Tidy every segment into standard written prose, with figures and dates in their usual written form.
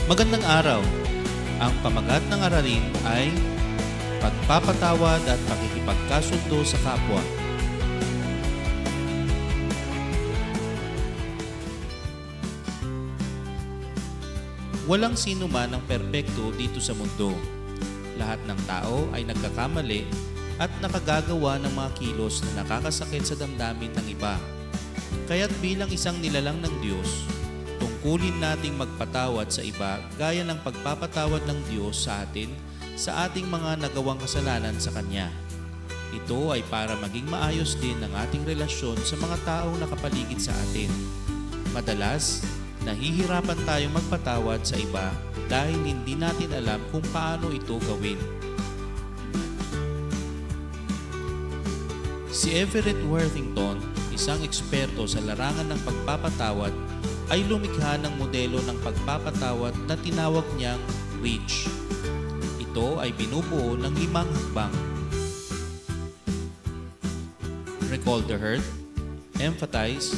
Magandang araw! Ang pamagat ng aralin ay pagpapatawad at pakikipagkasundo sa kapwa. Walang sino man ang perpekto dito sa mundo. Lahat ng tao ay nagkakamali at nakagagawa ng mga kilos na nakakasakit sa damdamin ng iba. Kaya't bilang isang nilalang ng Diyos, tungkulin nating magpatawad sa iba gaya ng pagpapatawad ng Diyos sa atin sa ating mga nagawang kasalanan sa Kanya. Ito ay para maging maayos din ang ating relasyon sa mga taong nakapaligid sa atin. Madalas, nahihirapan tayong magpatawad sa iba dahil hindi natin alam kung paano ito gawin. Si Everett Worthington, isang eksperto sa larangan ng pagpapatawad, ay lumikha ng modelo ng pagpapatawad na tinawag niyang REACH. Ito ay binubuo ng 5 hakbang. Recall the hurt, empathize,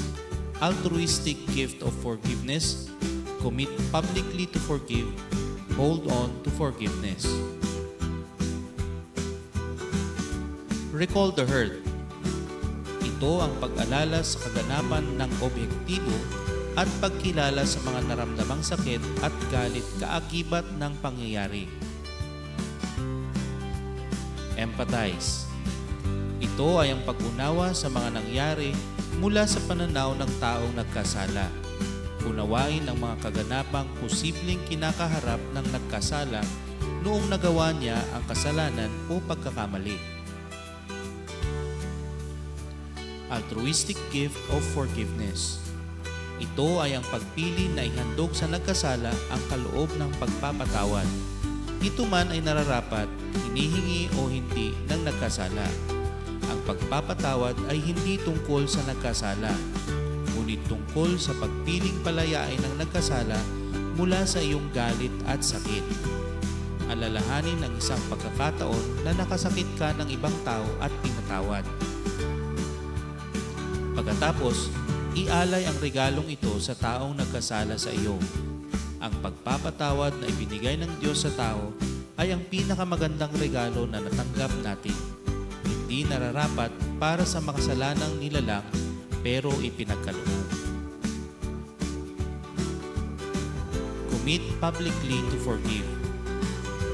altruistic gift of forgiveness, commit publicly to forgive, hold on to forgiveness. Recall the hurt. Ito ang pag-alala sa kaganapan ng objektibo at pagkilala sa mga naramdamang sakit at galit kaakibat ng pangyayari. Empathize. Ito ay ang pag-unawa sa mga nangyari mula sa pananaw ng taong nagkasala. Unawain ang mga kaganapang posibleng kinakaharap ng nagkasala noong nagawa niya ang kasalanan o pagkakamali. Altruistic gift of forgiveness. Ito ay ang pagpili na ihandog sa nagkasala ang kaloob ng pagpapatawad. Ito man ay nararapat, hinihingi o hindi ng nagkasala. Ang pagpapatawad ay hindi tungkol sa nagkasala, ngunit tungkol sa pagpiling palayain ng nagkasala mula sa iyong galit at sakit. Alalahanin ang isang pagkakataon na nakasakit ka ng ibang tao at pinatawad. Pagkatapos, ialay ang regalong ito sa taong nagkasala sa iyo. Ang pagpapatawad na ibinigay ng Diyos sa tao ay ang pinakamagandang regalo na natanggap natin. Hindi nararapat para sa makasalanang nilalang pero ipinagkaloob. Commit publicly to forgive.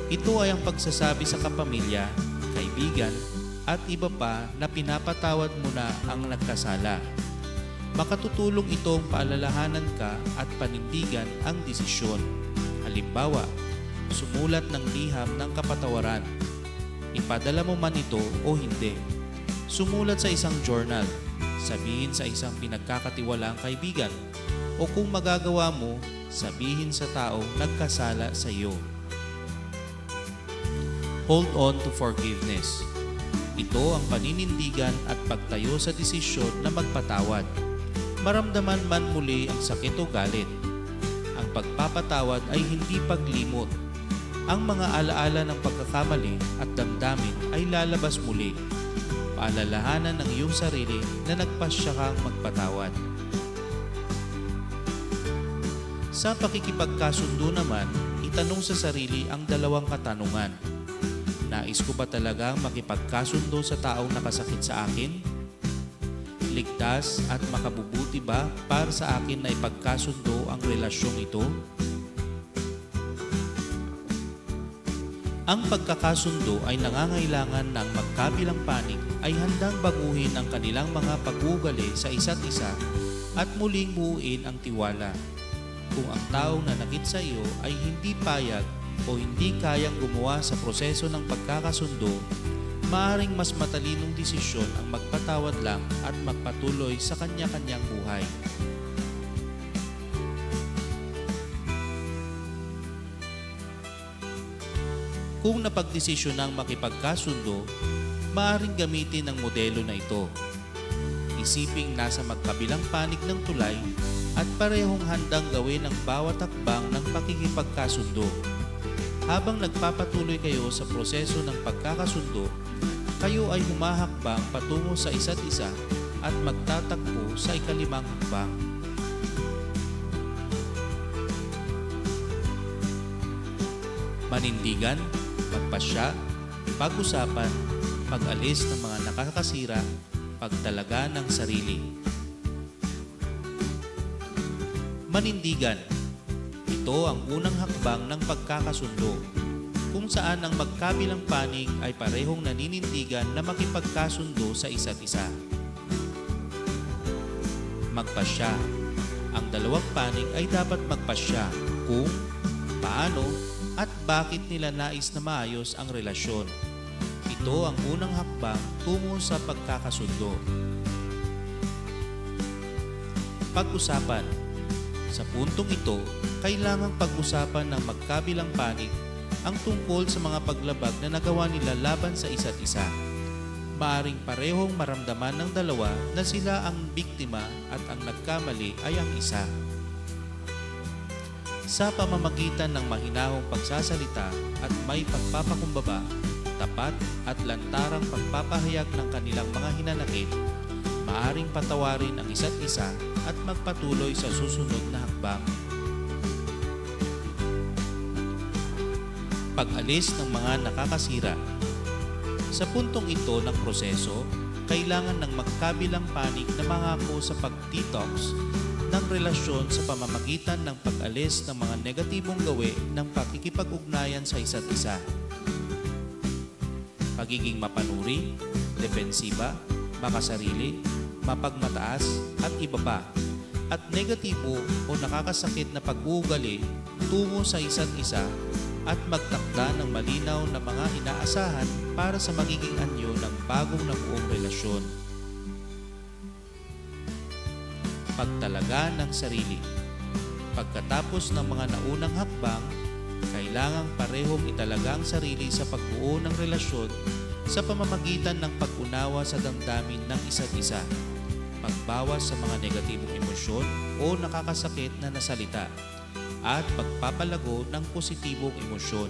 Ito ay ang pagsasabi sa kapamilya, kaibigan, at iba pa na pinapatawad mo na ang nagkasala. Makatutulong itong paalalahanan ka at panindigan ang desisyon. Halimbawa, sumulat ng liham ng kapatawaran. Ipadala mo man ito o hindi. Sumulat sa isang journal. Sabihin sa isang pinagkakatiwalaang kaibigan. O kung magagawa mo, sabihin sa taong nagkasala sa iyo. Hold on to forgiveness. Ito ang paninindigan at pagtayo sa desisyon na magpatawad. Maramdaman man muli ang sakit o galit. Ang pagpapatawad ay hindi paglimot. Ang mga alaala ng pagkakamali at damdamin ay lalabas muli. Paalalahanan ng iyong sarili na nagpasya kang magpatawad. Sa pakikipagkasundo naman, itanong sa sarili ang 2 katanungan. Nais ko ba talagang makipagkasundo sa taong nakasakit sa akin? Ligtas at makabubuti ba para sa akin na ipagkasundo ang relasyong ito? Ang pagkakasundo ay nangangailangan ng magkabilang panig ay handang baguhin ang kanilang mga pag-uugali sa isa't isa at muling buuin ang tiwala. Kung ang taong nanakit sa iyo ay hindi payag o hindi kayang gumawa sa proseso ng pagkakasundo, maaaring mas matalinong desisyon ang magpatawad lang at magpatuloy sa kanya-kanyang buhay. Kung napagdesisyon ng makipagkasundo, maaaring gamitin ang modelo na ito. Isiping nasa magkabilang panig ng tulay at parehong handang gawin ang bawat hakbang ng pakikipagkasundo. Habang nagpapatuloy kayo sa proseso ng pagkakasundo, kayo ay humahakbang patungo sa isa't isa at magtatakbo sa ika-5 hakbang. Manindigan, magpasya, pag-usapan, pag-alis ng mga nakakasira, pagtalaga ng sarili. Manindigan. Ito ang unang hakbang ng pagkakasundo, kung saan ang magkabilang panig ay parehong naninindigan na makipagkasundo sa isa't isa. Magpasya. Ang dalawang panig ay dapat magpasya kung, paano, at bakit nila nais na maayos ang relasyon. Ito ang unang hakbang tungo sa pagkakasundo. Pag-usapan. Sa puntong ito, kailangang pag-usapan ng magkabilang panig ang tungkol sa mga paglabag na nagawa nila laban sa isa't isa. Maaring parehong maramdaman ng dalawa na sila ang biktima at ang nagkamali ay ang isa. Sa pamamagitan ng mahinahong pagsasalita at may pagpapakumbaba, tapat at lantarang pagpapahayag ng kanilang mga hinanakit, maaring patawarin ang isa't isa at magpatuloy sa susunod na hakbang. Pag-alis ng mga nakakasira. Sa puntong ito ng proseso, kailangan ng magkabilang panig na mangako sa pag-detox ng relasyon sa pamamagitan ng pag-alis ng mga negatibong gawi ng pakikipag-ugnayan sa isa't isa. Pagiging mapanuri, depensiba, makasarili, mapagmataas at iba pa, at negatibo o nakakasakit na pag-uugali tungo sa isa't isa at magtakda ng malinaw na mga inaasahan para sa magiging anyo ng bagong nabuong relasyon. Pagtalaga ng sarili. Pagkatapos ng mga naunang hakbang, kailangang parehong italaga ang sarili sa pagbuo ng relasyon sa pamamagitan ng pag-unawa sa damdamin ng isa't isa, pagbawas sa mga negatibong emosyon o nakakasakit na nasalita, at pagpapalago ng positibong emosyon.